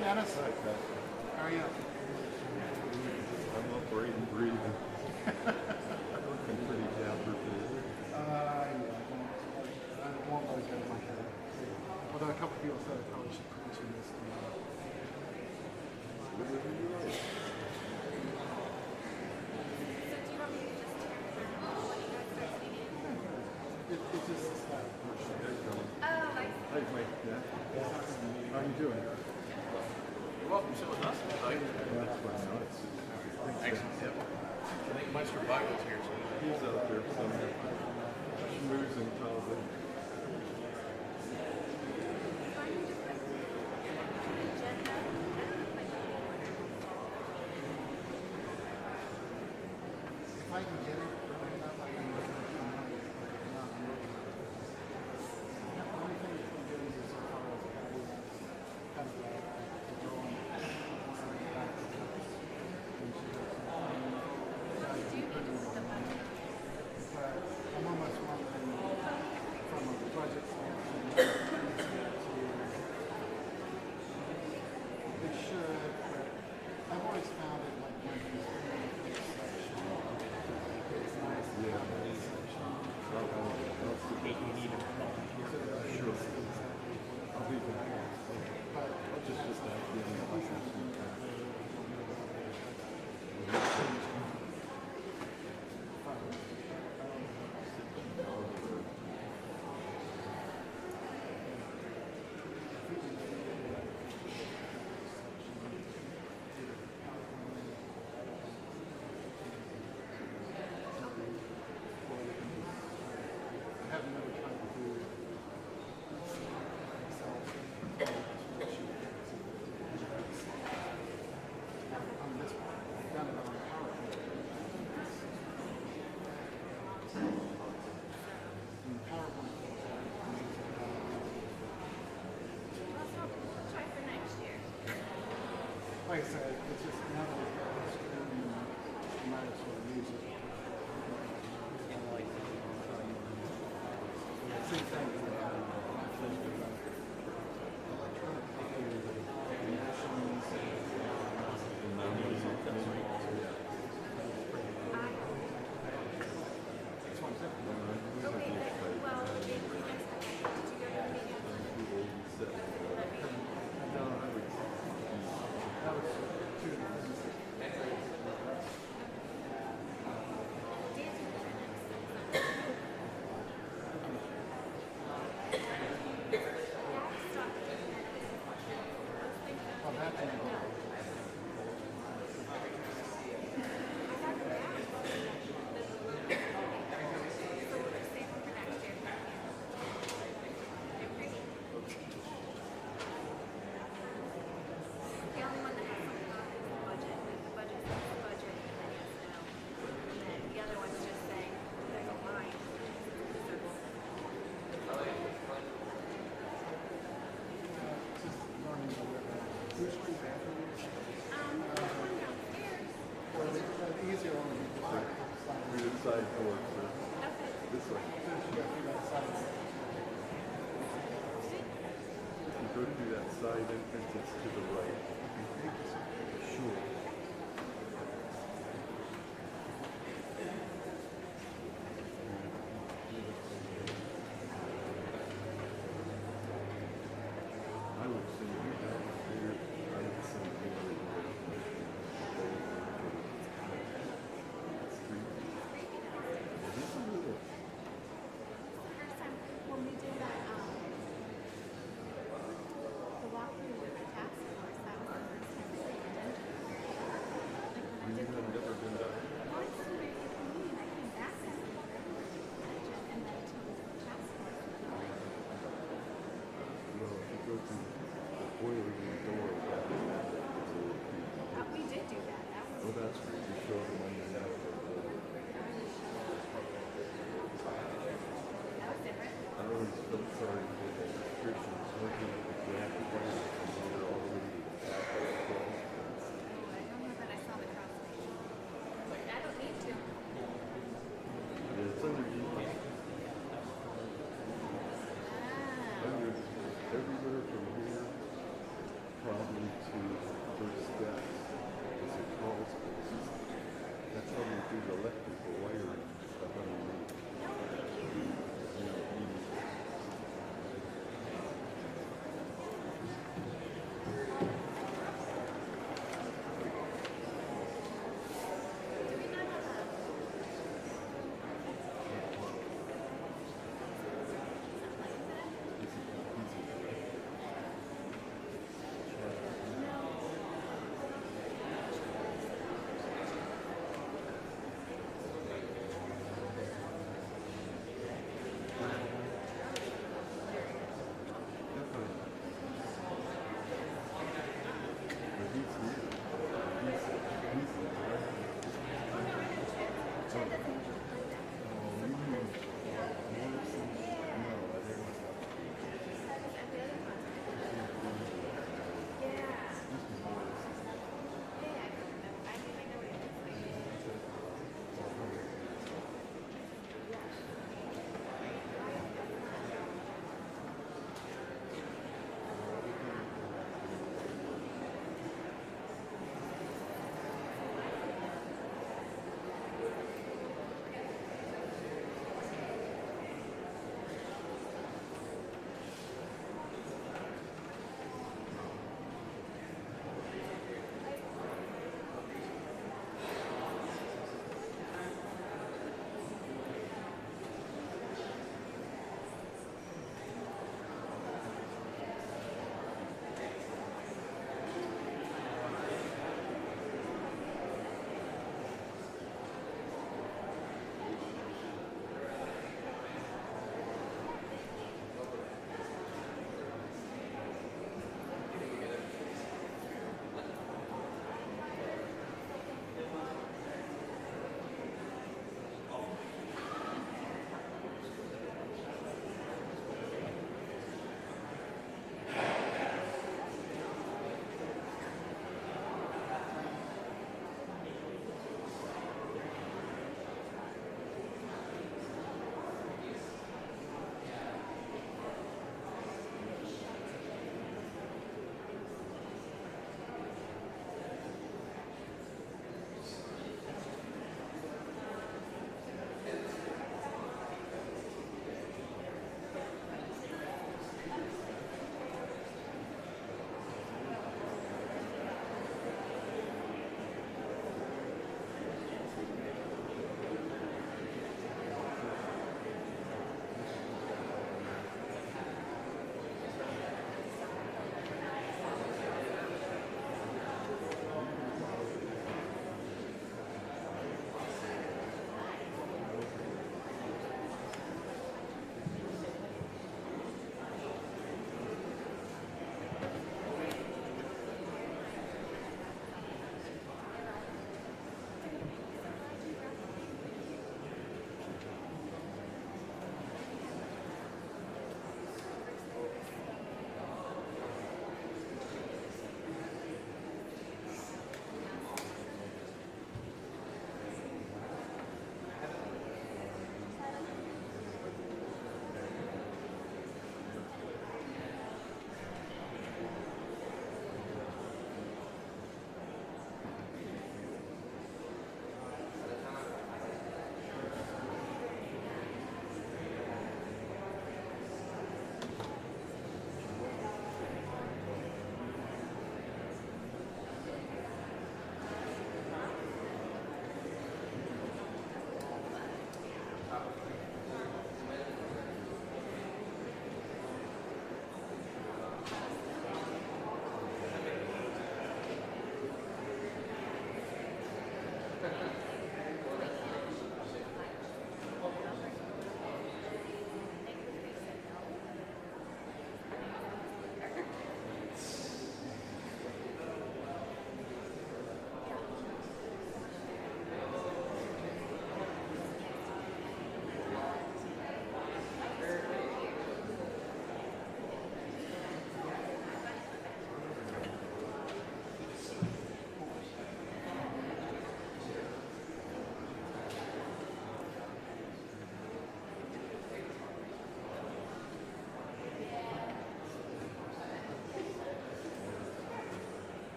Dennis? How are you? I'm operating and breathing. Looking pretty dapper today. I won't always get in my head. Although a couple people said I probably should mention this tomorrow. It's just a style. Hi, Mike. Yeah. How are you doing? You're welcome to sit with us tonight. That's quite nice. Excellent. Yep. I think Meister Bigo's here, so He's out there somewhere. Schmoozing probably. If I can get it early enough, I can look at it tonight. The only thing that we do is as far as kind of the drawing. I'm almost wondering from a budget standpoint, they should, but I've always found it like when he's doing a section, it's nice to have a section. Sure. I'll be back. But I'll just ask you to get I have never tried to do on this one. I've done it on PowerPoint. In PowerPoint, Try for next year. like I said, it's just now that we've got this screen, you might as well use it. Same thing with electronic copy, narrations, that's what I'm saying. Okay, but, well, maybe next time, did you go to the meeting? That was two things. Oh, that's an The only one that has something on is the budget. Like the budget is the budget, and then yes, no. And then the other one's just saying, there's a line. Circle. just learning the river. Which one bathrooms? There's one downstairs. Or the easier one would be the side. We decide for it, sir. Okay. This way. You got to do that side. If you go through that side entrance, it's to the right. Sure. I would say you downstairs, I would say you Street. It is a little. First time problem to first steps is a crawl space. That's how we do the electrical wiring stuff underneath. You know,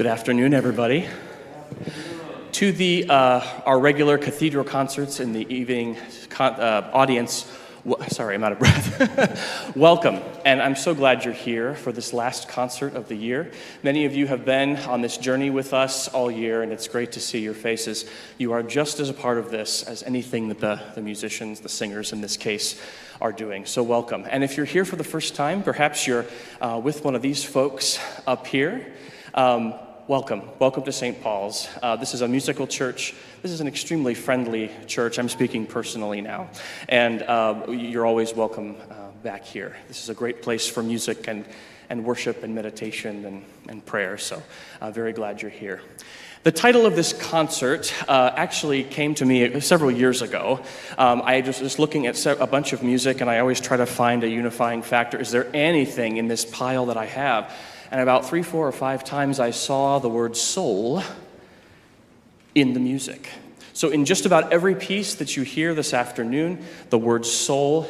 Good afternoon, everybody. To the our regular cathedral concerts in the evening audience, sorry, I'm out of breath. Welcome, and I'm so glad you're here for this last concert of the year. Many of you have been on this journey with us all year, and it's great to see your faces. You are just as a part of this as anything that the musicians, the singers in this case, are doing. So welcome. And if you're here for the first time, perhaps you're with one of these folks up here. Welcome. Welcome to St. Paul's. This is a musical church. This is an extremely friendly church. I'm speaking personally now. And you're always welcome back here. This is a great place for music and worship and meditation and prayer. So very glad you're here. The title of this concert actually came to me several years ago. I was just looking at a bunch of music, and I always try to find a unifying factor. Is there anything in this pile that I have? And about 3, 4, or 5 times I saw the word soul in the music. So in just about every piece that you hear this afternoon, the word soul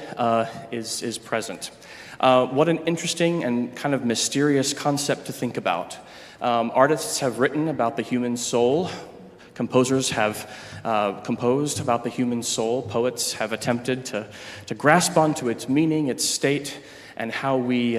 is present. What an interesting and kind of mysterious concept to think about. Artists have written about the human soul. Composers have composed about the human soul. Poets have attempted to grasp onto its meaning, its state, and how we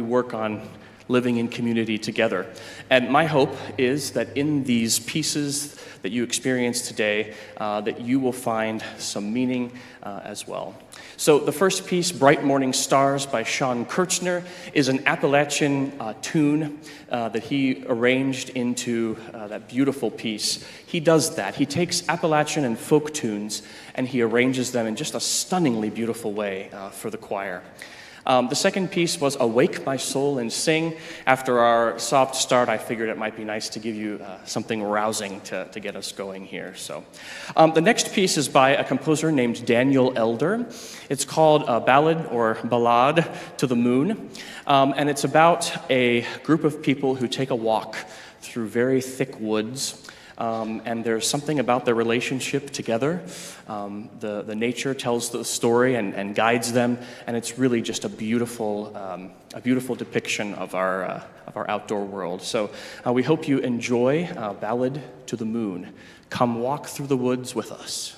work on living in community together. And my hope is that in these pieces that you experience today, that you will find some meaning as well. So the first piece, Bright Morning Stars by Sean Kirchner, is an Appalachian tune that he arranged into that beautiful piece. He does that. He takes Appalachian and folk tunes and he arranges them in just a stunningly beautiful way for the choir. The second piece was Awake My Soul and Sing. After our soft start, I figured it might be nice to give you something rousing to get us going here. So, the next piece is by a composer named Daniel Elder. It's called Ballad or Ballade to the Moon. And it's about a group of people who take a walk through very thick woods. And there's something about their relationship together. The nature tells the story and guides them, and it's really just a beautiful depiction of our outdoor world. So we hope you enjoy Ballad to the Moon. Come walk through the woods with us.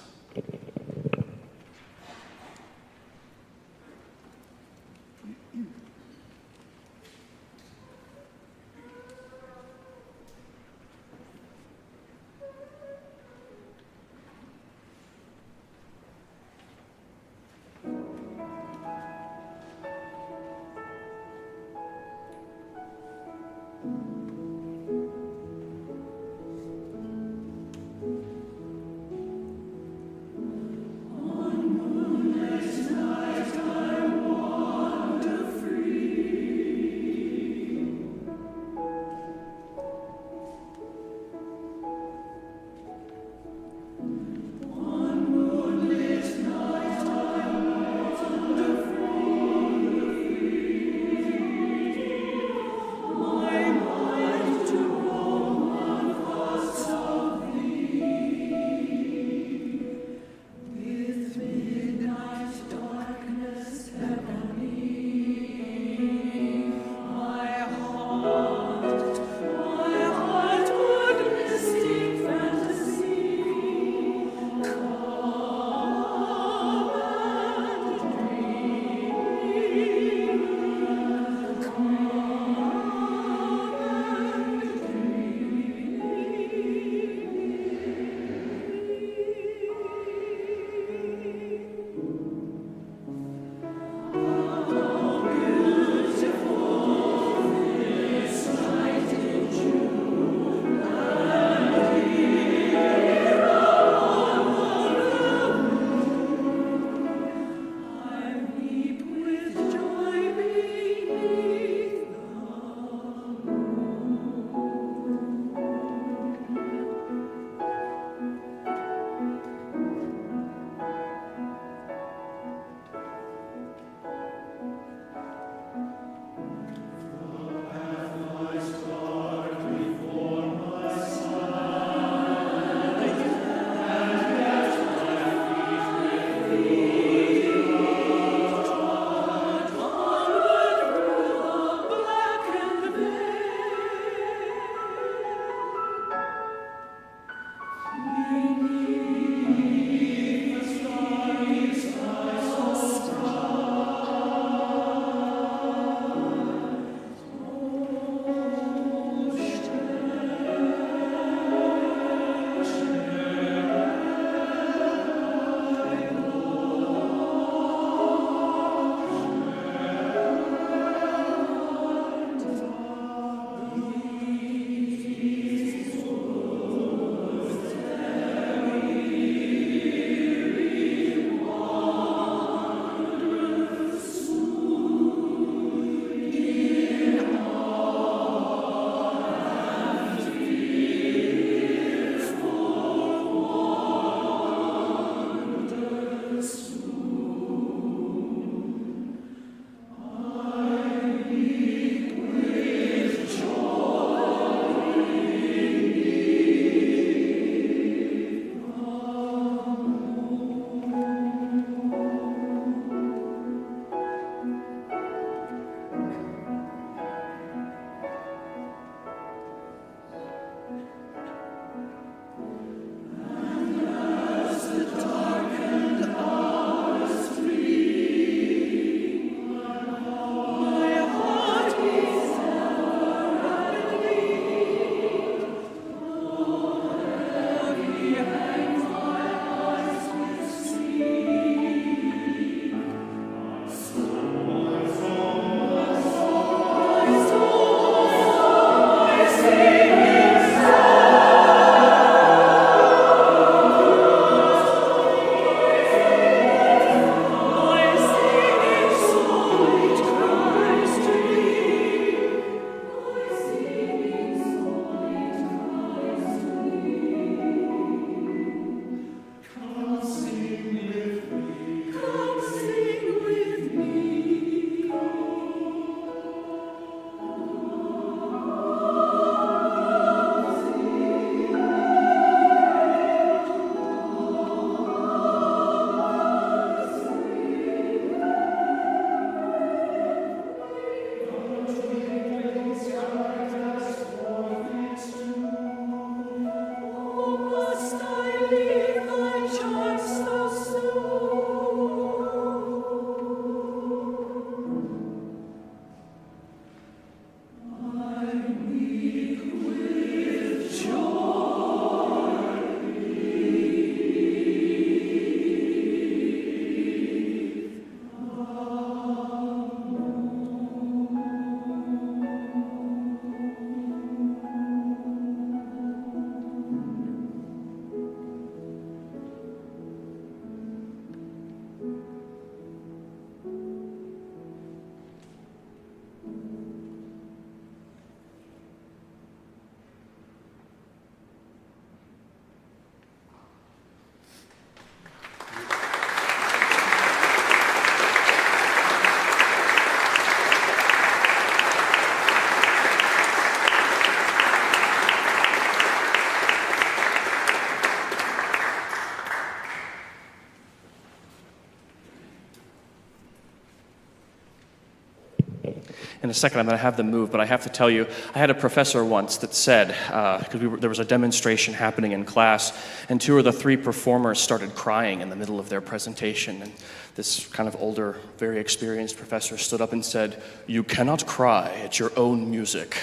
In a second, I'm going to have them move, but I have to tell you, I had a professor once that said, because there was a demonstration happening in class, and 2 of the 3 performers started crying in the middle of their presentation, and this kind of older, very experienced professor stood up and said, "You cannot cry at your own music.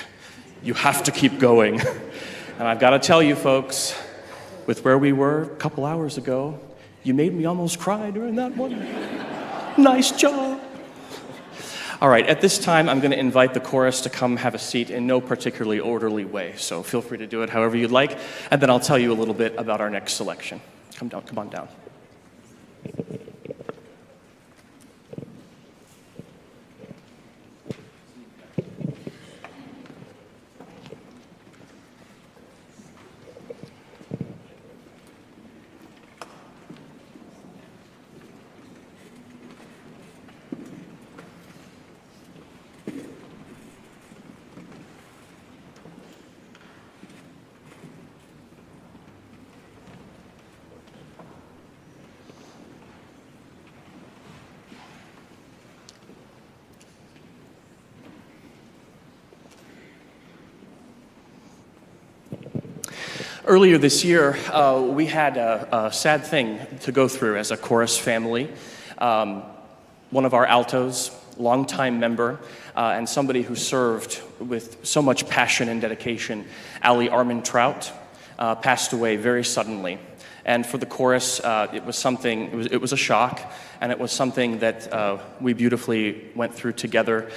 You have to keep going." And I've got to tell you, folks, with where we were a couple hours ago, you made me almost cry during that one. Nice job. All right, at this time, I'm going to invite the chorus to come have a seat in no particularly orderly way, so feel free to do it however you'd like, and then I'll tell you a little bit about our next selection. Come on down. Earlier this year, we had a sad thing to go through as a chorus family. One of our altos, longtime member, and somebody who served with so much passion and dedication, Ali Armentrout, passed away very suddenly. And for the chorus, it was a shock, and it was something that we beautifully went through together.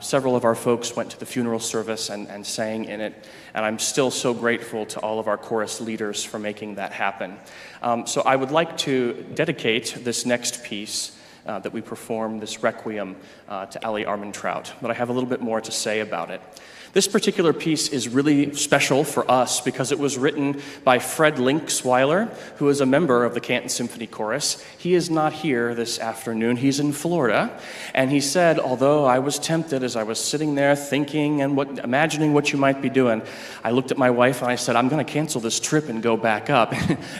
Several of our folks went to the funeral service and sang in it, and I'm still so grateful to all of our chorus leaders for making that happen. So I would like to dedicate this next piece that we perform, this Requiem, to Ali Armentrout, but I have a little bit more to say about it. This particular piece is really special for us because it was written by Fred Linksweiler, who is a member of the Canton Symphony Chorus. He is not here this afternoon. He's in Florida. And he said, although I was tempted as I was sitting there thinking and imagining what you might be doing, I looked at my wife and I said, I'm going to cancel this trip and go back up.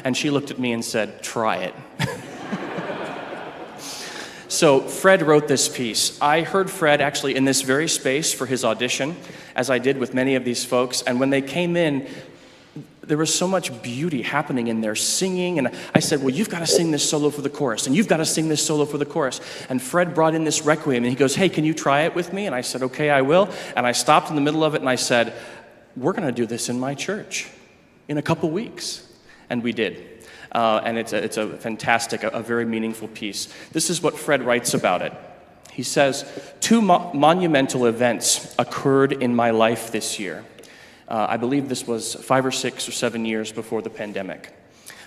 And she looked at me and said, try it. So Fred wrote this piece. I heard Fred actually in this very space for his audition, as I did with many of these folks, and when they came in, there was so much beauty happening in their singing, and I said, well, you've got to sing this solo for the chorus, and you've got to sing this solo for the chorus. And Fred brought in this Requiem, and he goes, hey, can you try it with me? And I said, okay, I will. And I stopped in the middle of it, and I said, we're going to do this in my church in a couple weeks. And we did. And it's a fantastic, a very meaningful piece. This is what Fred writes about it. He says, 2 monumental events occurred in my life this year. I believe this was 5 or 6 or 7 years before the pandemic.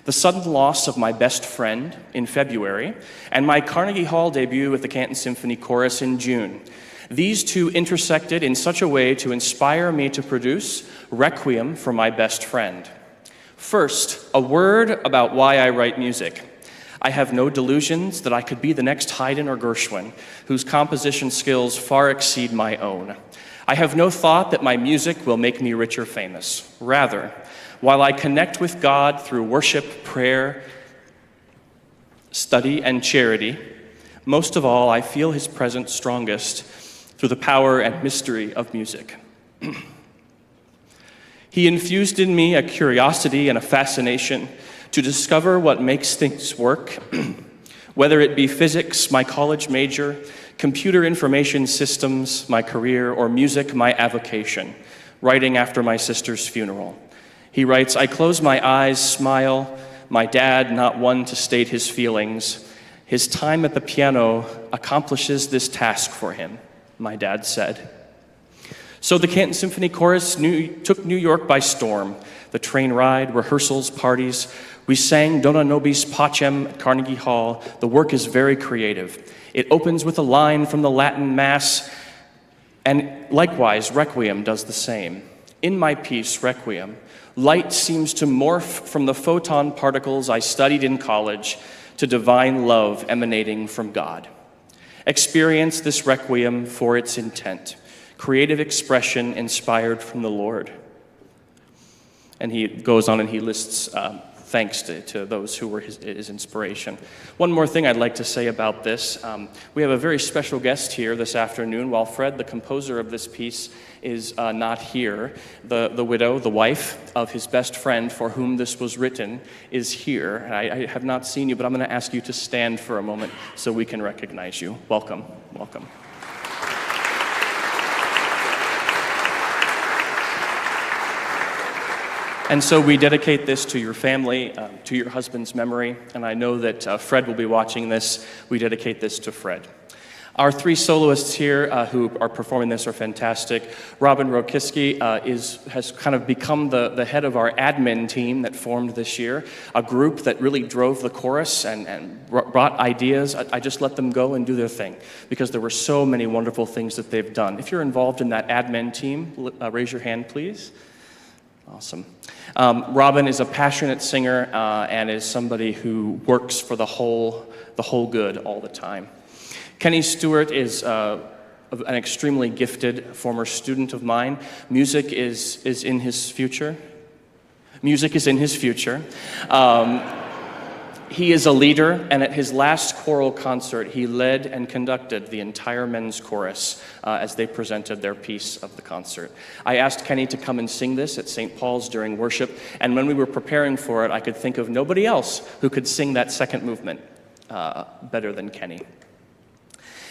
The sudden loss of my best friend in February, and my Carnegie Hall debut with the Canton Symphony Chorus in June. These 2 intersected in such a way to inspire me to produce Requiem for my best friend. First, a word about why I write music. I have no delusions that I could be the next Haydn or Gershwin, whose composition skills far exceed my own. I have no thought that my music will make me rich or famous. Rather, while I connect with God through worship, prayer, study, and charity, most of all, I feel His presence strongest through the power and mystery of music. He infused in me a curiosity and a fascination to discover what makes things work, whether it be physics, my college major, computer information systems, my career, or music, my avocation, writing after my sister's funeral. He writes, I close my eyes, smile, my dad, not one to state his feelings. His time at the piano accomplishes this task for him, my dad said. So the Canton Symphony Chorus took New York by storm. The train ride, rehearsals, parties. We sang Dona Nobis Pacem at Carnegie Hall. The work is very creative. It opens with a line from the Latin Mass, and likewise, Requiem does the same. In my piece, Requiem, light seems to morph from the photon particles I studied in college to divine love emanating from God. Experience this Requiem for its intent. Creative expression inspired from the Lord. And he goes on and he lists thanks to those who were his inspiration. One more thing I'd like to say about this. We have a very special guest here this afternoon. While Fred, the composer of this piece, is not here, the widow, the wife of his best friend for whom this was written, is here. And I have not seen you, but I'm going to ask you to stand for a moment so we can recognize you. Welcome, welcome. And so we dedicate this to your family, to your husband's memory, and I know that Fred will be watching this. We dedicate this to Fred. Our three soloists here who are performing this are fantastic. Robin Rokiski has kind of become the head of our admin team that formed this year, a group that really drove the chorus and brought ideas. I just let them go and do their thing because there were so many wonderful things that they've done. If you're involved in that admin team, raise your hand, please. Awesome. Robin is a passionate singer and is somebody who works for the whole good all the time. Kenny Stewart is an extremely gifted former student of mine. Music is in his future. Music is in his future. He is a leader, and at his last choral concert, he led and conducted the entire men's chorus as they presented their piece of the concert. I asked Kenny to come and sing this at St. Paul's during worship, and when we were preparing for it, I could think of nobody else who could sing that second movement better than Kenny.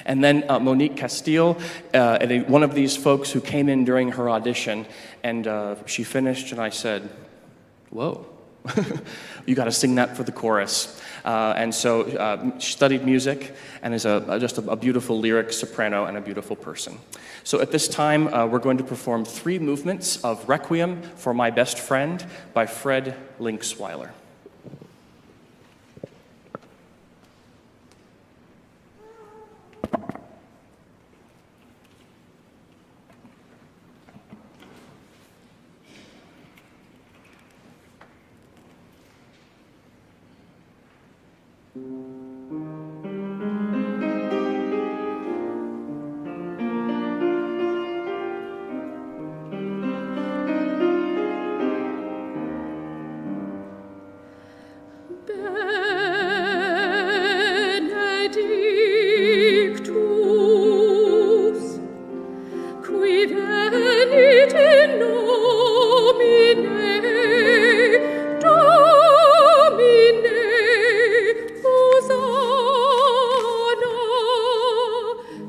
And then Monique Castile, one of these folks who came in during her audition, and she finished, and I said, whoa. You got to sing that for the chorus. And so she studied music and is just a beautiful lyric soprano and a beautiful person. So at this time, we're going to perform 3 movements of Requiem for My Best Friend by Fred Linksweiler. Benedictus, qui venit in nomine Domini, Hosanna,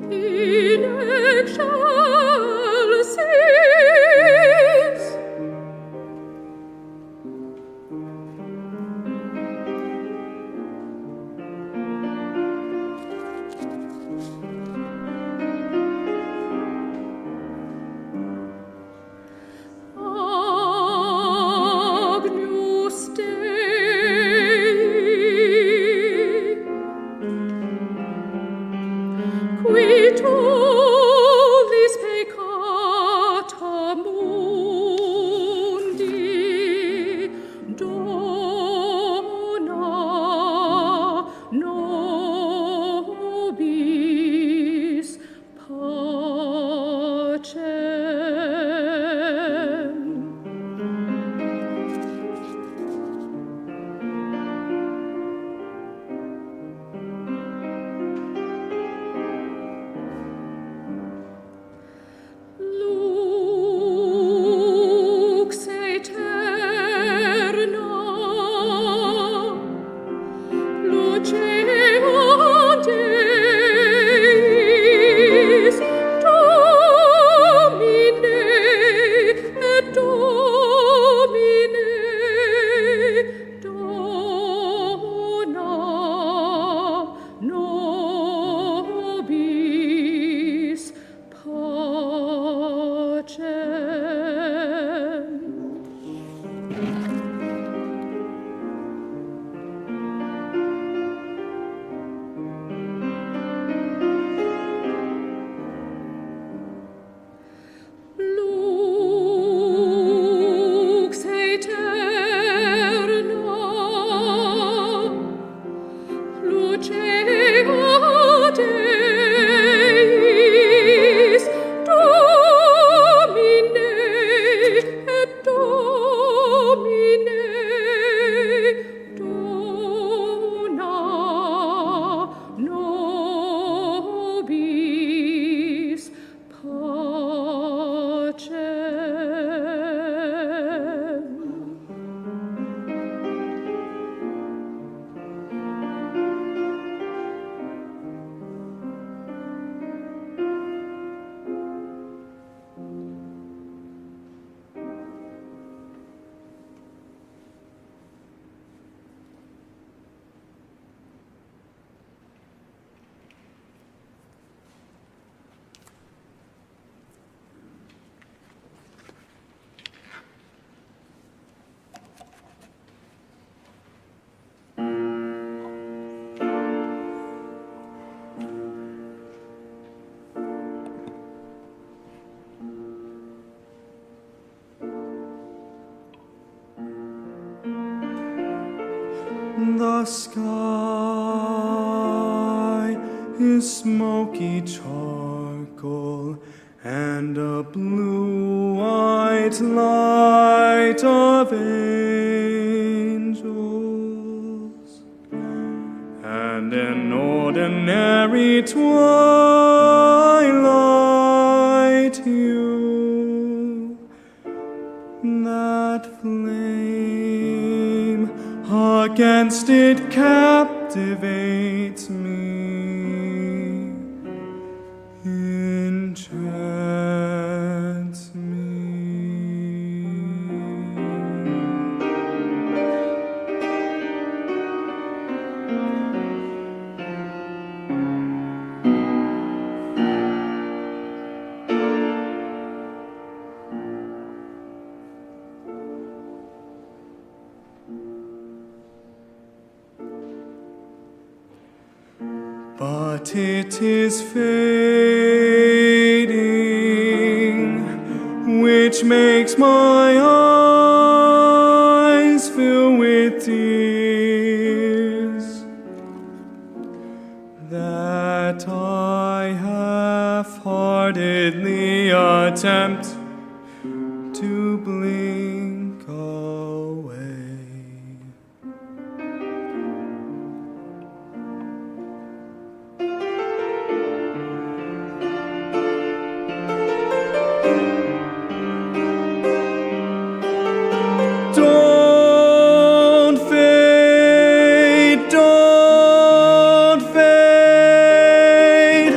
in excelsis. Agnus Dei, qui tollis peccata mundi, dona nobis pacem. sky is smoky charcoal and a blue-white light of angels, and an ordinary twilight hue. That flame against it captivates me, enchants me. But it is fading, which makes my eyes fill with tears, that I half-heartedly attempt to blink away. Don't fade, don't fade.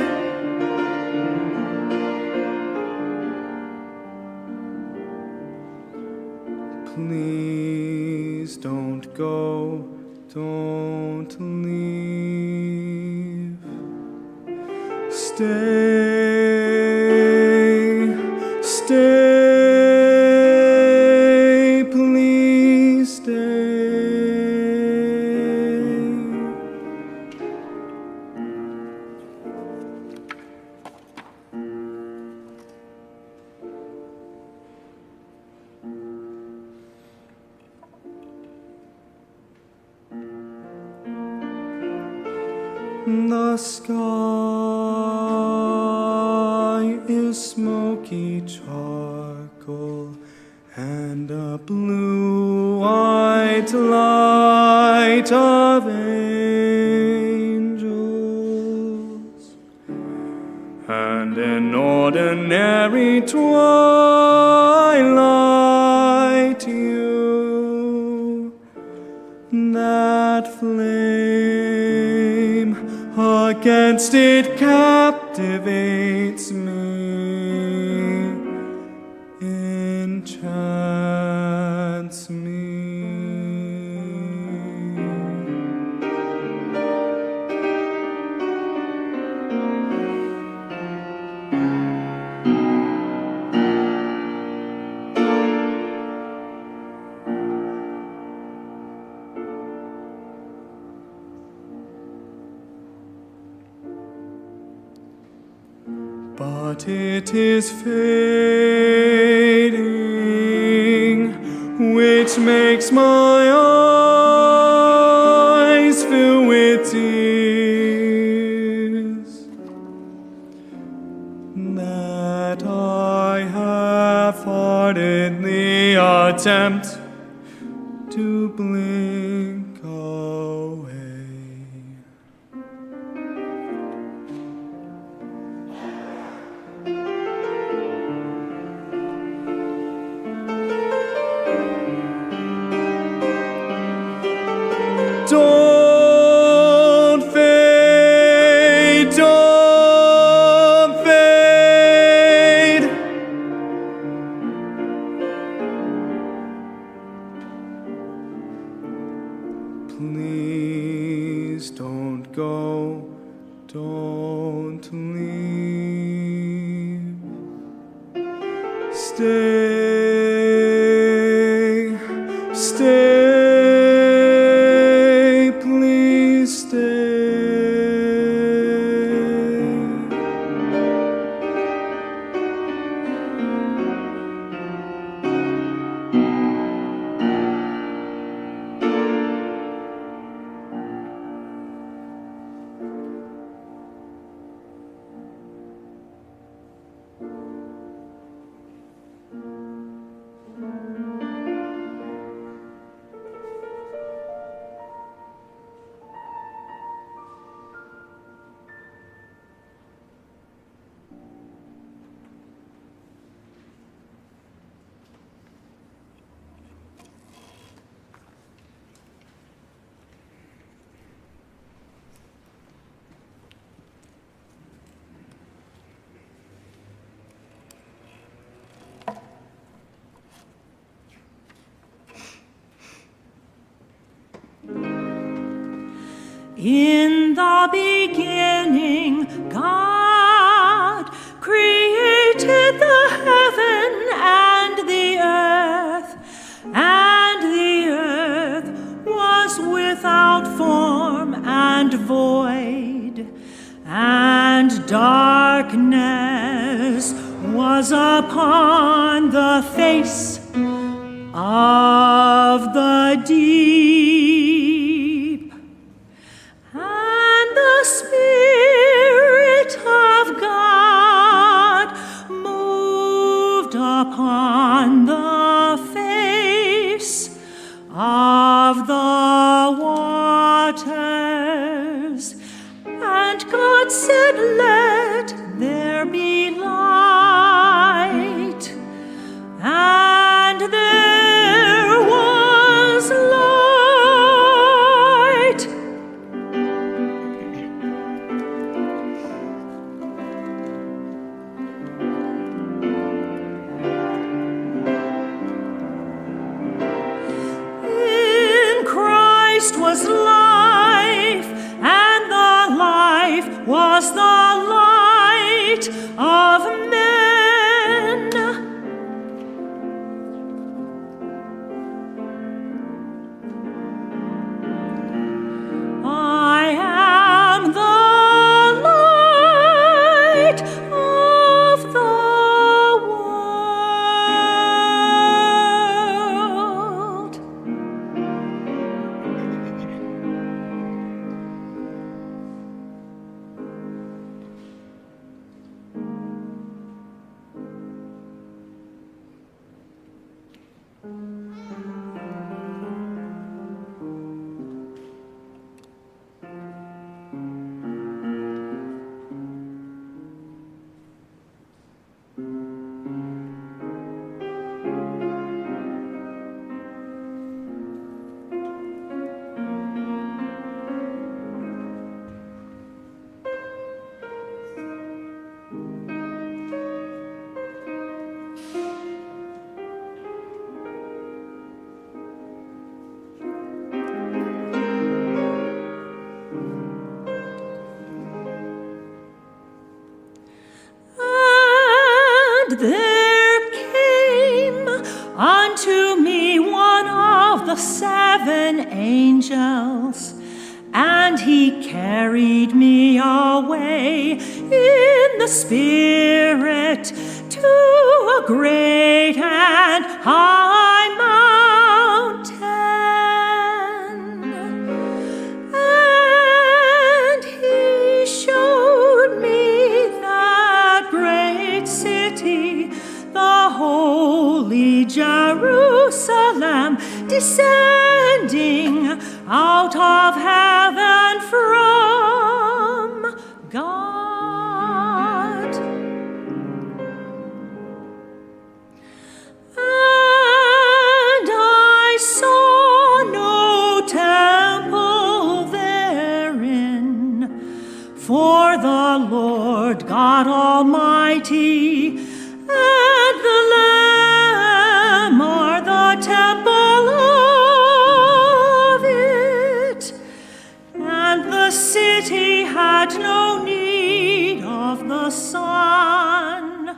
Please don't go, don't leave. Stay, stay, please stay. The sky is smoky charcoal and a blue-white light of angels, and an ordinary twilight hue. That flame against it captivates me, enchants me. But it is fading, which makes my eyes fill with tears, that I half-heartedly attempt to blink away. Don't fade, don't fade. Please don't go, don't leave. Stay, stay, please stay. In the beginning, God created the heaven and the earth was without form and void, and darkness was upon the face of the deep. And the Spirit of God moved upon the face of the waters. And God said, "Let there be light." And there was light. In Christ was life, and the life was the light of men. I am the light of the world. And there came unto me one of the 7 angels, and he carried me away in the Spirit to a great and high mountain. And he showed me that great city, the holy Jerusalem, descending out of heaven from God. And I saw no temple therein, for the Lord God Almighty and the Lamb are the temple of it. And the city had no need of the sun,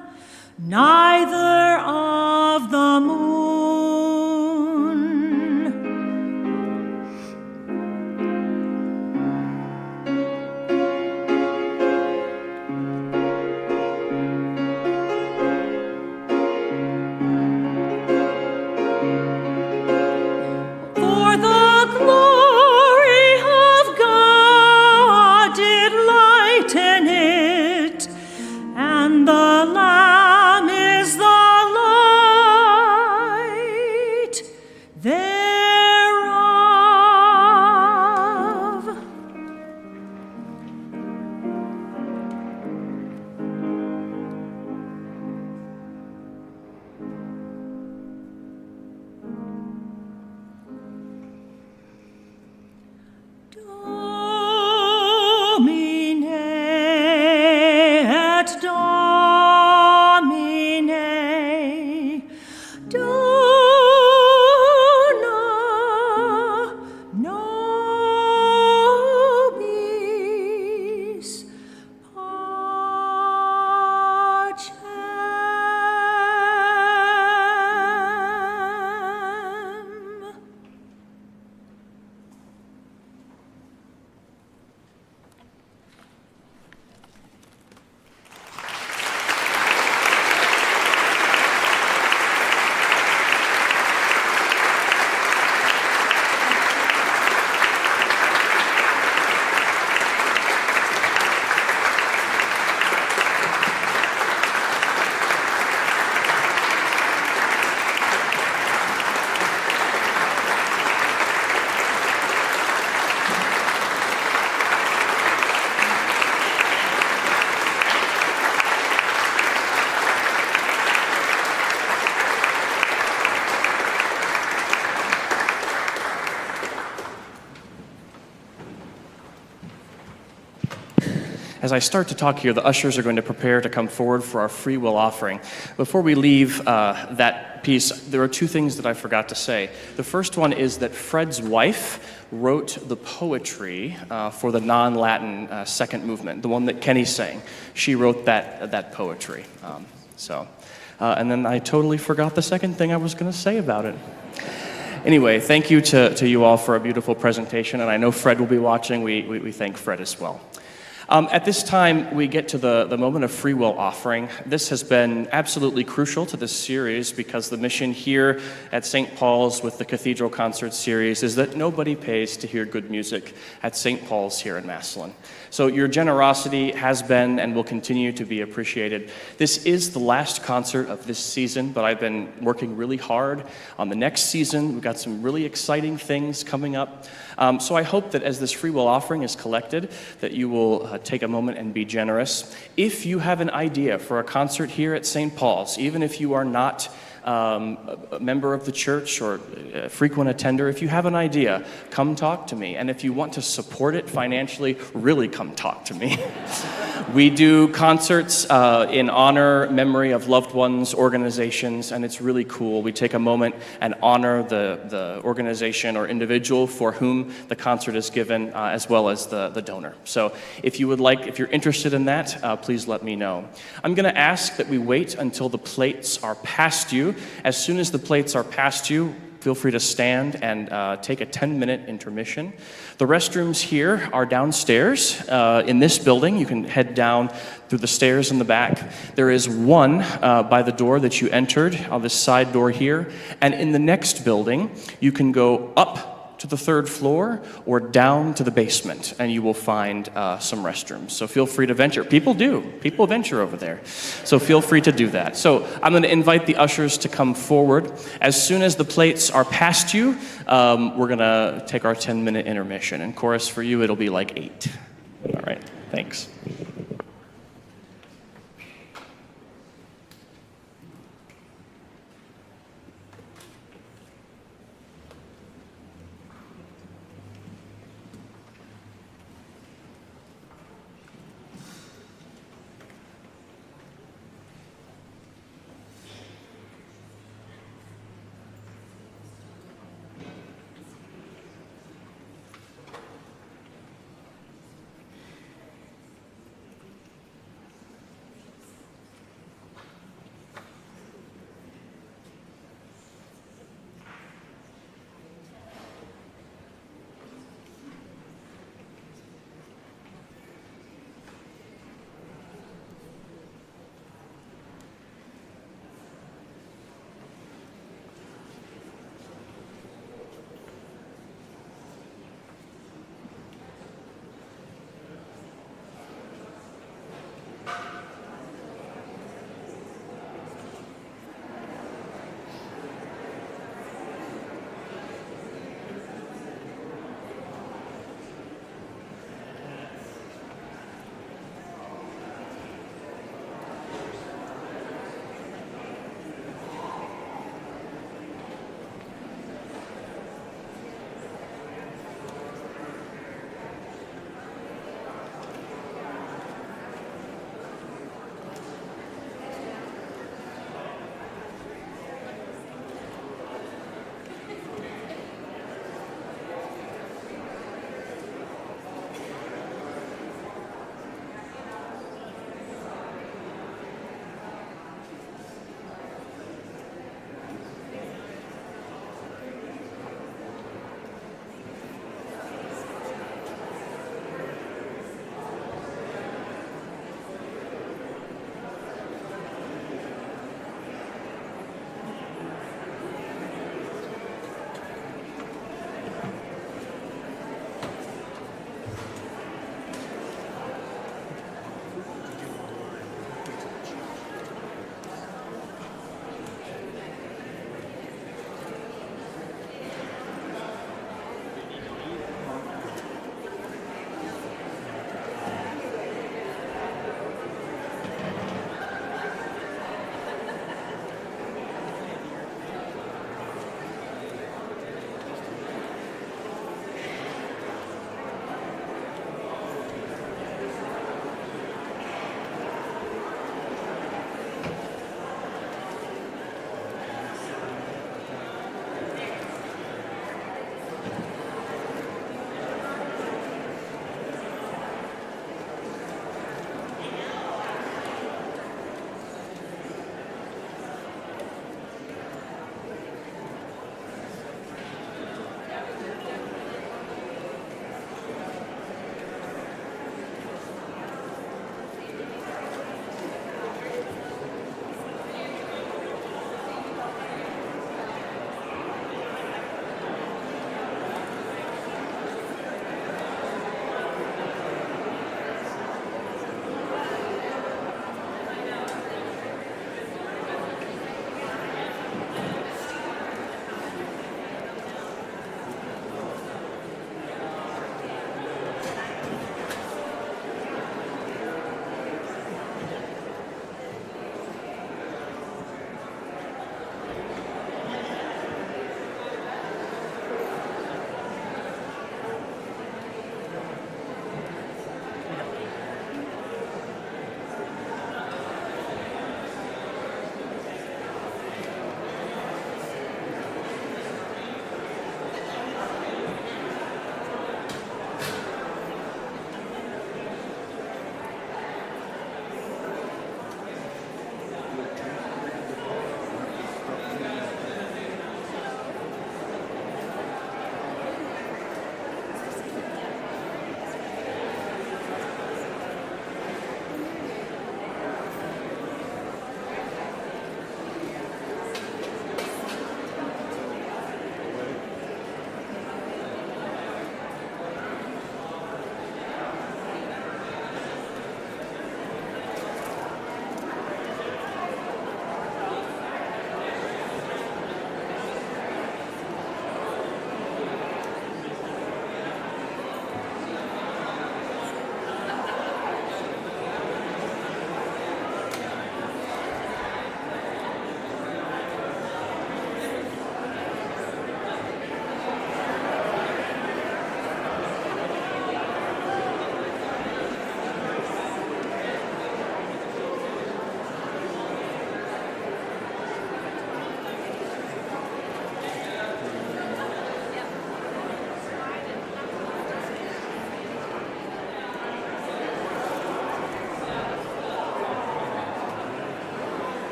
neither of the moon. For the glory of God did lighten it, and the Lamb is the light as I start to talk here, the ushers are going to prepare to come forward for our free will offering. Before we leave that piece, there are two things that I forgot to say. The first one is that Fred's wife wrote the poetry for the non-Latin second movement, the one that Kenny sang. She wrote that poetry. And then I totally forgot the second thing I was going to say about it. Anyway, thank you to you all for a beautiful presentation, and I know Fred will be watching. We thank Fred as well. At this time, we get to the moment of free will offering. This has been absolutely crucial to this series because the mission here at St. Paul's with the Cathedral Concert Series is that nobody pays to hear good music at St. Paul's here in Massillon. So your generosity has been and will continue to be appreciated. This is the last concert of this season, but I've been working really hard on the next season. We've got some really exciting things coming up. So I hope that as this free will offering is collected, that you will take a moment and be generous. If you have an idea for a concert here at St. Paul's, even if you are not a member of the church or a frequent attender, if you have an idea, come talk to me. And if you want to support it financially, really come talk to me. We do concerts in honor, memory of loved ones, organizations, and it's really cool. We take a moment and honor the organization or individual for whom the concert is given, as well as the donor. So if you're interested in that, please let me know. I'm going to ask that we wait until the plates are past you. As soon as the plates are past you, feel free to stand and take a 10-minute intermission. The restrooms here are downstairs in this building. You can head down through the stairs in the back. There is one by the door that you entered, on this side door here. And in the next building, you can go up to the third floor or down to the basement, and you will find some restrooms. So feel free to venture. People venture over there. So feel free to do that. So I'm going to invite the ushers to come forward. As soon as the plates are past you, we're going to take our 10-minute intermission. And chorus for you, it'll be like 8. All right, thanks.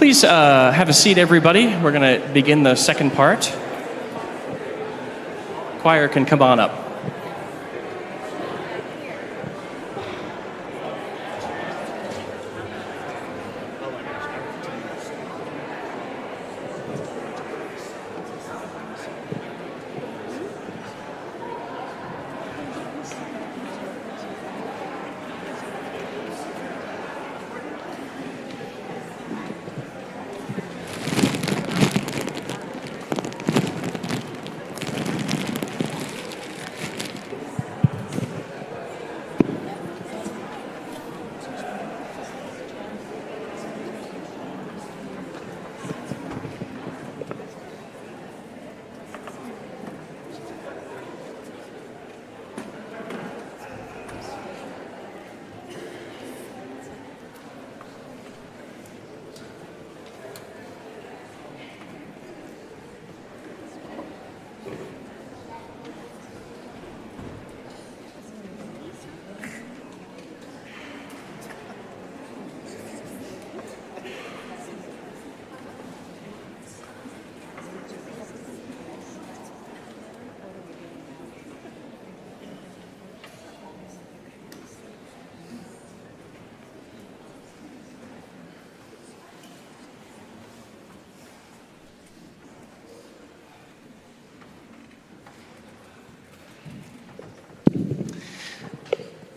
Please have a seat, everybody. We're going to begin the second part. Choir can come on up.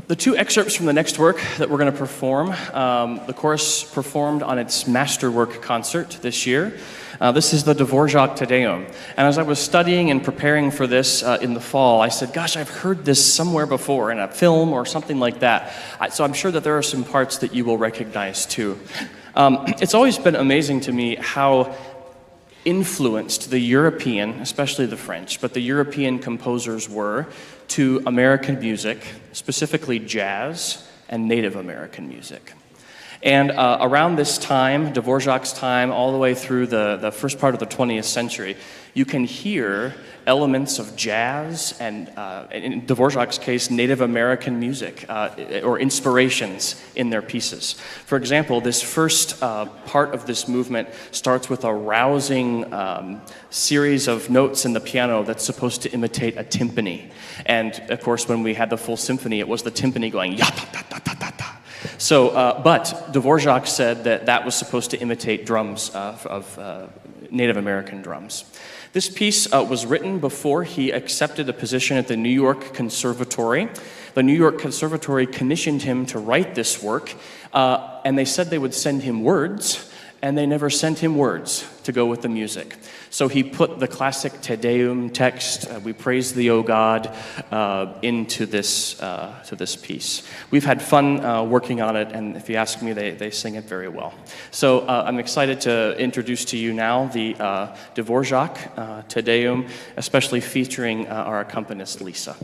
The two excerpts from the next work that we're going to perform, the chorus performed on its masterwork concert this year. This is the Dvorak Te Deum. And as I was studying and preparing for this in the fall, I said, gosh, I've heard this somewhere before in a film or something like that. So I'm sure that there are some parts that you will recognize too. It's always been amazing to me how influenced the European, especially the French, but the European composers were to American music, specifically jazz and Native American music. And around this time, Dvorak's time, all the way through the first part of the 20th century, you can hear elements of jazz and, in Dvorak's case, Native American music or inspirations in their pieces. For example, this first part of this movement starts with a rousing series of notes in the piano that's supposed to imitate a timpani. And of course, when we had the full symphony, it was the timpani going ya-ta-ta-ta-ta-ta. So, but Dvorak said that that was supposed to imitate drums of Native American drums. This piece was written before he accepted a position at the New York Conservatory. The New York Conservatory commissioned him to write this work, and they said they would send him words, and they never sent him words to go with the music. So he put the classic Te Deum text, we praise thee, O God, into this piece. We've had fun working on it, and if you ask me, they sing it very well. So I'm excited to introduce to you now the Dvorak Te Deum, especially featuring our accompanist, Lisa.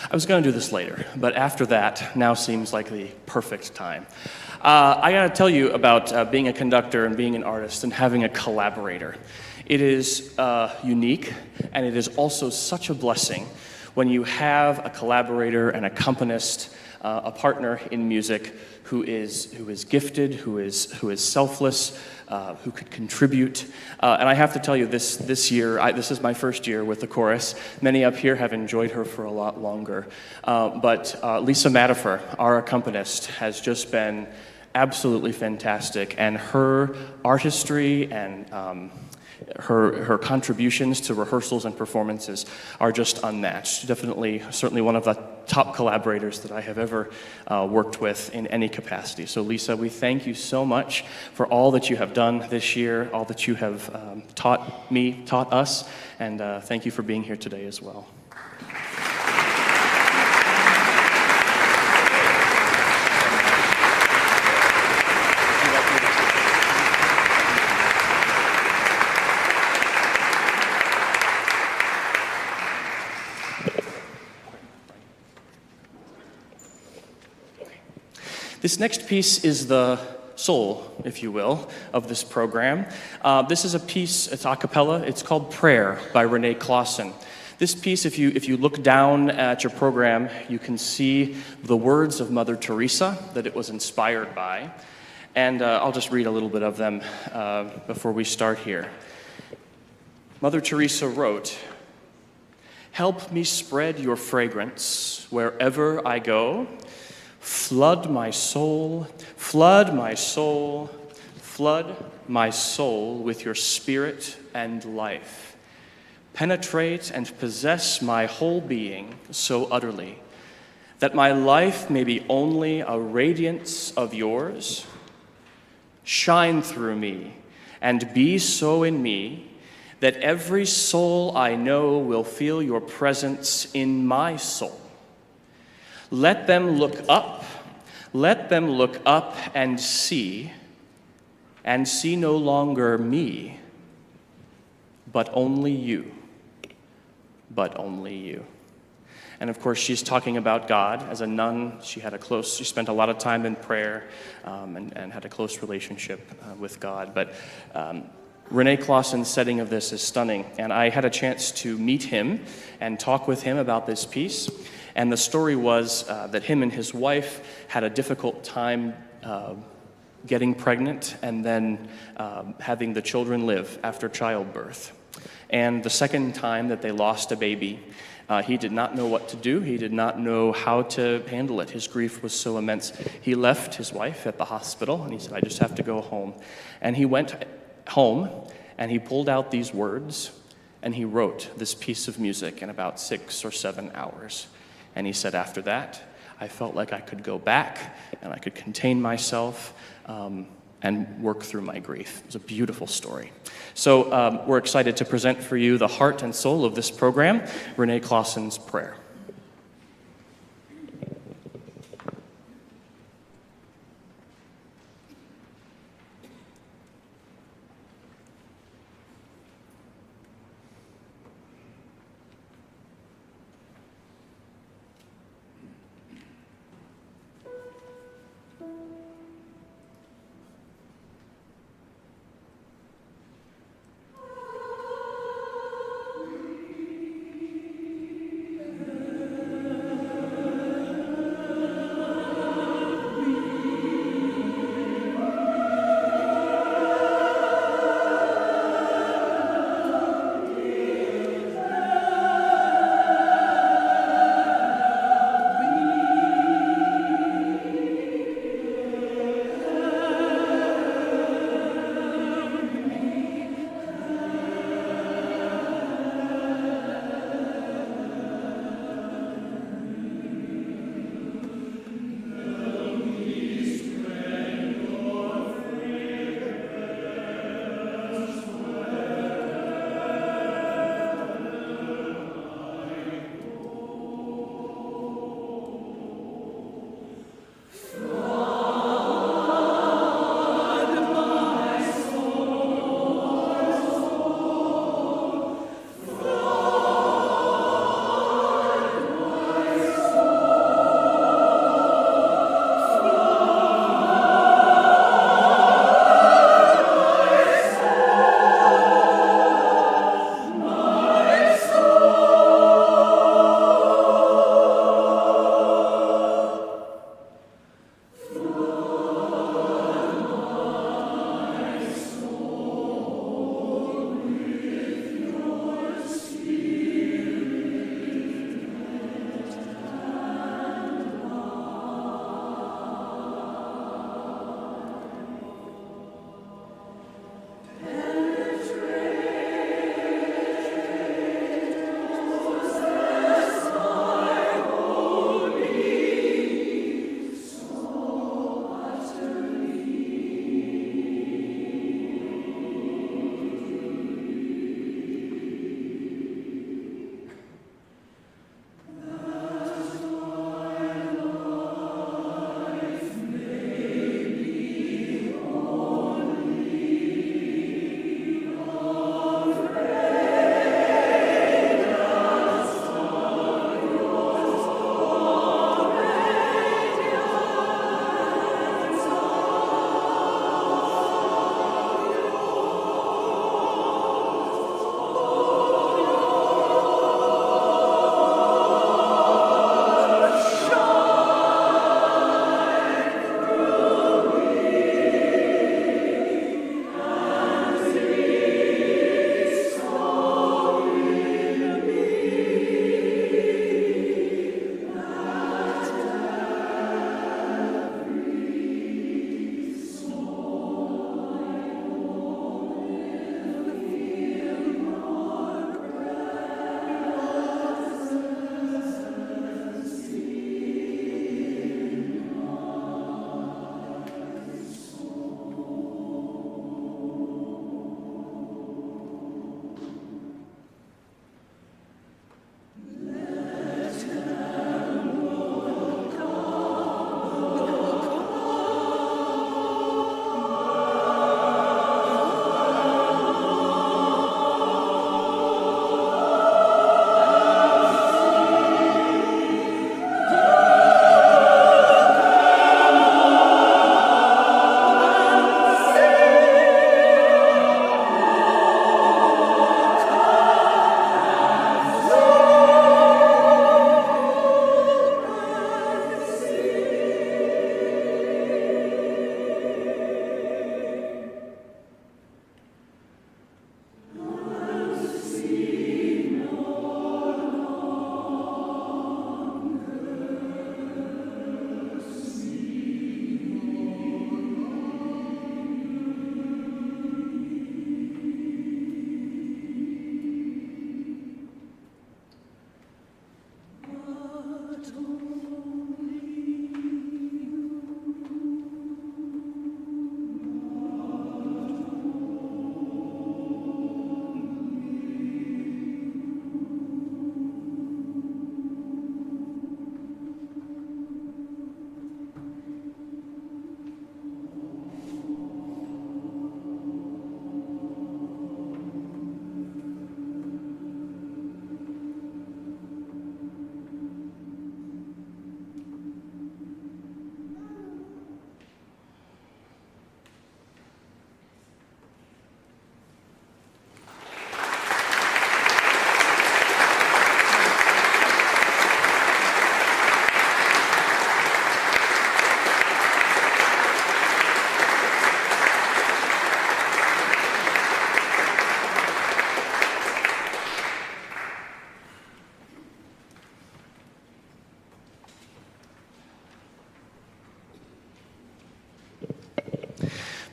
I was going to do this later, but after that, now seems like the perfect time. I got to tell you about being a conductor and being an artist and having a collaborator. It is unique, and it is also such a blessing when you have a collaborator, an accompanist, a partner in music who is gifted, who is selfless, who could contribute. And I have to tell you, this year, this is my first year with the chorus. Many up here have enjoyed her for a lot longer. But Lisa Madifer, our accompanist, has just been absolutely fantastic. And her artistry and her contributions to rehearsals and performances are just unmatched. Certainly one of the top collaborators that I have ever worked with in any capacity. So Lisa, we thank you so much for all that you have done this year, all that you have taught us, and thank you for being here today as well. This next piece is the soul, if you will, of this program. This is a piece, it's a cappella, it's called Prayer by Renee Clausen. This piece, if you look down at your program, you can see the words of Mother Teresa that it was inspired by. And I'll just read a little bit of them before we start here. Mother Teresa wrote, "Help me spread your fragrance wherever I go. Flood my soul, flood my soul, flood my soul with your spirit and life. Penetrate and possess my whole being so utterly that my life may be only a radiance of yours. Shine through me and be so in me that every soul I know will feel your presence in my soul. Let them look up and see no longer me, but only you, but only you." And of course, she's talking about God. As a nun, she spent a lot of time in prayer and had a close relationship with God. But Renee Clausen's setting of this is stunning, and I had a chance to meet him and talk with him about this piece. And the story was that him and his wife had a difficult time getting pregnant and then having the children live after childbirth. And the second time that they lost a baby, he did not know what to do. He did not know how to handle it. His grief was so immense. He left his wife at the hospital, and he said, "I just have to go home." And he went home, and he pulled out these words, and he wrote this piece of music in about 6 or 7 hours. And he said, after that, I felt like I could go back and I could contain myself and work through my grief. It was a beautiful story. So we're excited to present for you the heart and soul of this program, Renee Clausen's Prayer.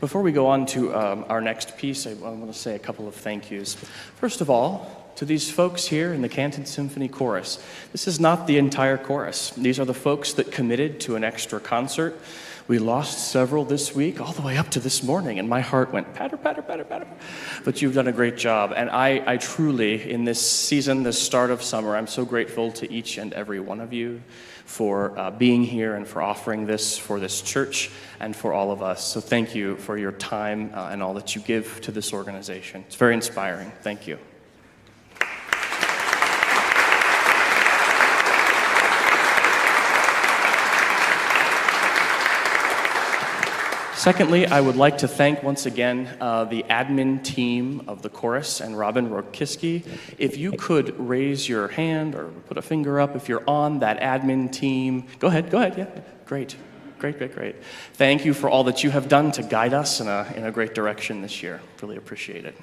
Before we go on to our next piece, I want to say a couple of thank yous. First of all, to these folks here in the Canton Symphony Chorus. This is not the entire chorus. These are the folks that committed to an extra concert. We lost several this week, all the way up to this morning, and my heart went patter, patter, patter, patter. But you've done a great job, and I truly, in this season, this start of summer, I'm so grateful to each and every one of you for being here and for offering this for this church and for all of us. So thank you for your time and all that you give to this organization. It's very inspiring. Thank you. Secondly, I would like to thank once again the admin team of the chorus and Robin Rokiski. If you could raise your hand or put a finger up if you're on that admin team. Go ahead, yeah. Great. Thank you for all that you have done to guide us in a great direction this year. Really appreciate it.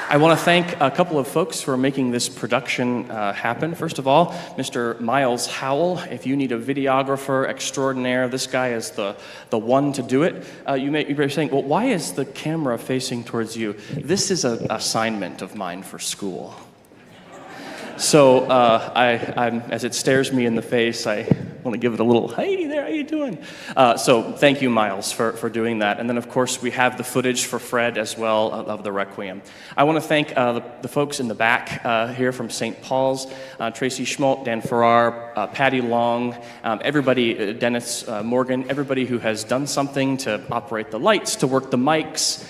I want to thank a couple of folks for making this production happen. First of all, Mr. Miles Howell. If you need a videographer extraordinaire, this guy is the one to do it. You may be saying, well, why is the camera facing towards you? This is an assignment of mine for school. So I'm, as it stares me in the face, I want to give it a little, hey there, how you doing? So thank you, Miles, for doing that. And then, of course, we have the footage for Fred as well of the Requiem. I want to thank the folks in the back here from St. Paul's, Tracy Schmaltz, Dan Farrar, Patty Long, everybody, Dennis Morgan, everybody who has done something to operate the lights, to work the mics.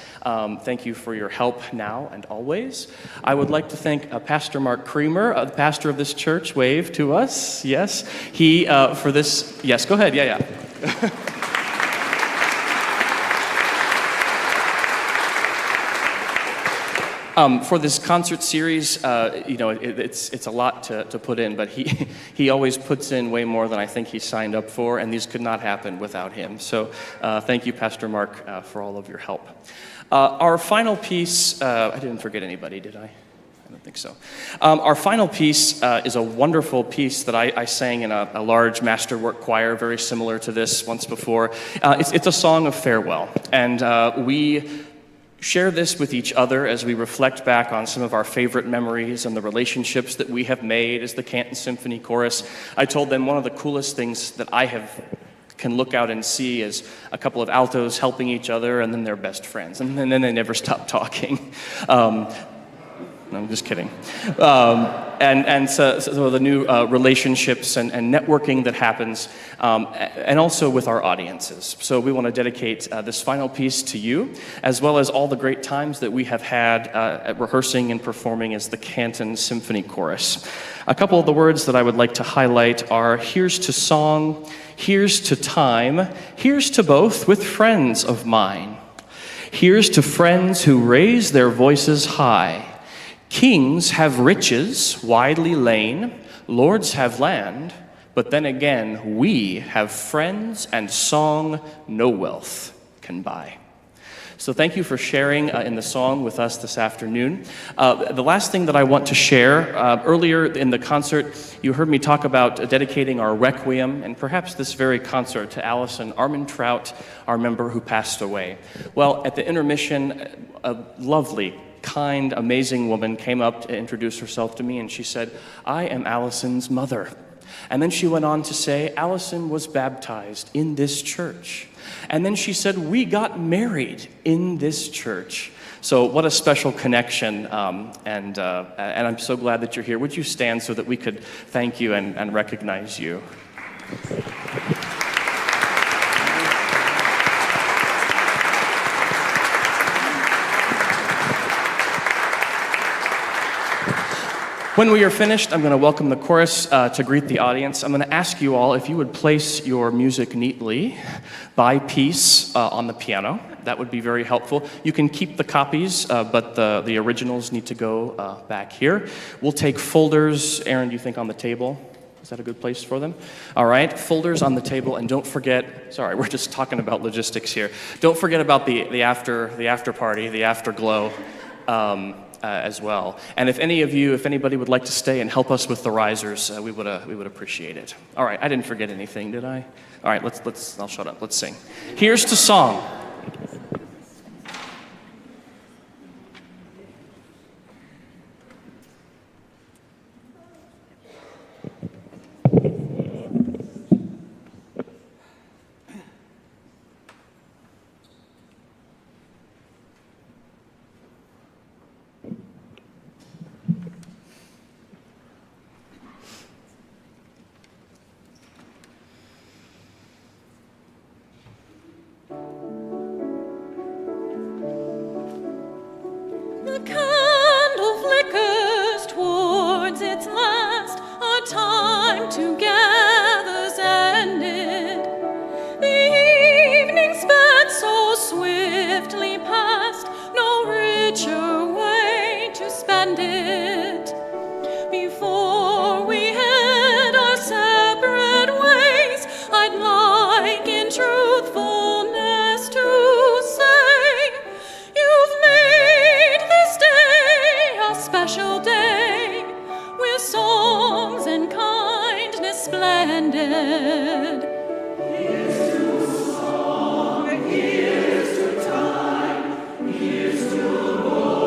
Thank you for your help now and always. I would like to thank Pastor Mark Creamer, the pastor of this church. Wave to us. Yes. He, for this, yes, go ahead. Yeah. For this concert series, it's a lot to put in, but he always puts in way more than I think he signed up for, and these could not happen without him. So thank you, Pastor Mark, for all of your help. Our final piece, I didn't forget anybody, did I? I don't think so. Our final piece is a wonderful piece that I sang in a large masterwork choir, very similar to this once before. It's a song of farewell, and we share this with each other as we reflect back on some of our favorite memories and the relationships that we have made as the Canton Symphony Chorus. I told them one of the coolest things that I can look out and see is a couple of altos helping each other, and then they're best friends, and then they never stop talking. No, I'm just kidding. So the new relationships and networking that happens, and also with our audiences. So we want to dedicate this final piece to you, as well as all the great times that we have had at rehearsing and performing as the Canton Symphony Chorus. A couple of the words that I would like to highlight are, here's to song, here's to time, here's to both with friends of mine. Here's to friends who raise their voices high. Kings have riches widely lain, lords have land, but then again we have friends and song no wealth can buy. So thank you for sharing in the song with us this afternoon. The last thing that I want to share, earlier in the concert, you heard me talk about dedicating our Requiem, and perhaps this very concert, to Allison Armentrout, our member who passed away. Well, at the intermission, a lovely, kind, amazing woman came up to introduce herself to me, and she said, I am Allison's mother. And then she went on to say, Allison was baptized in this church. And then she said, we got married in this church. So what a special connection, and I'm so glad that you're here. Would you stand so that we could thank you and recognize you? When we are finished, I'm going to welcome the chorus to greet the audience. I'm going to ask you all if you would place your music neatly by piece on the piano. That would be very helpful. You can keep the copies, but the originals need to go back here. We'll take folders, Aaron, do you think on the table? Is that a good place for them? All right, folders on the table, and don't forget, sorry, we're just talking about logistics here. Don't forget about the after party, the afterglow. as well. And if anybody would like to stay and help us with the risers, we would appreciate it. All right, I didn't forget anything, did I? All right, I'll shut up. Let's sing. Here's to song. The candle flickers towards its last, our time together's ended. The evening sped so swiftly past, no richer way to spend it. Before we head our separate ways, I'd like in truthfulness to say, you've made this day a special day, with songs and kindness splendid. Here's to song, here's to time, here's to glory.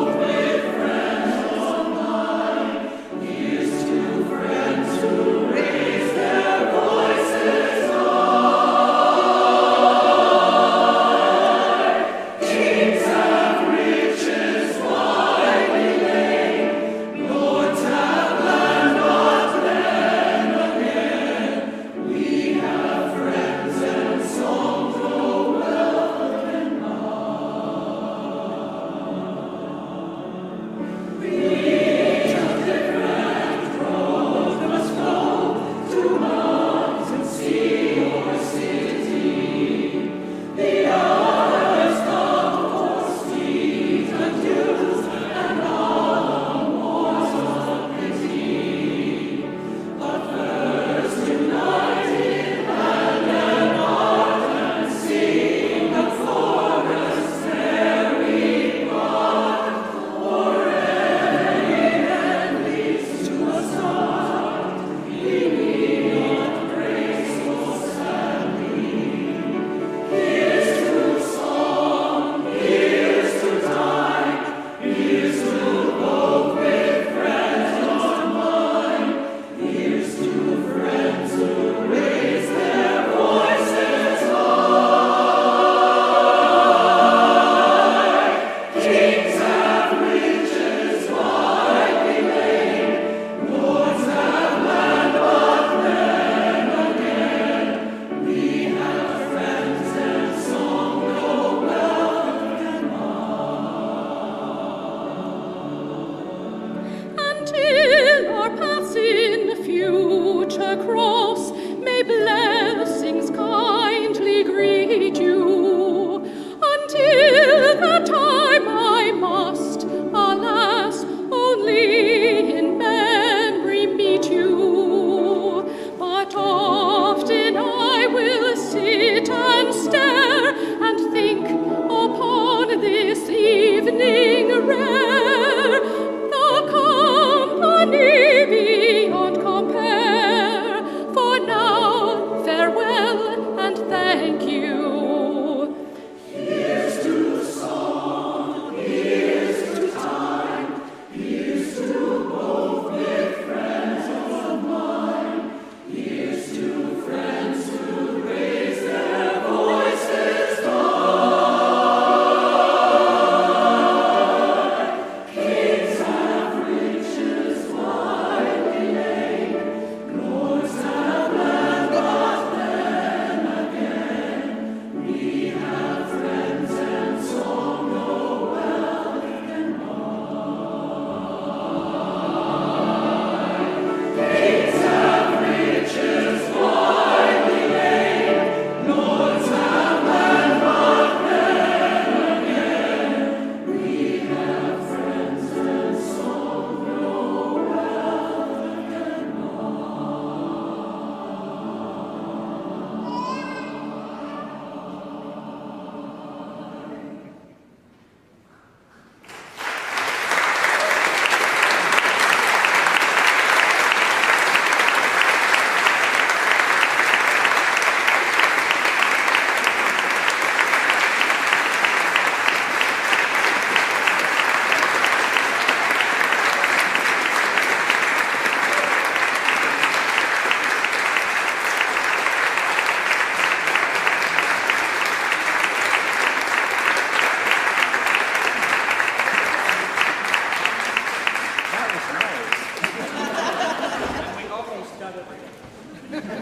I'm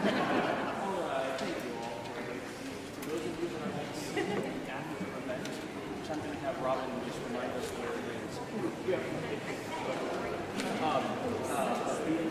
going to have Robin just remind us where it is.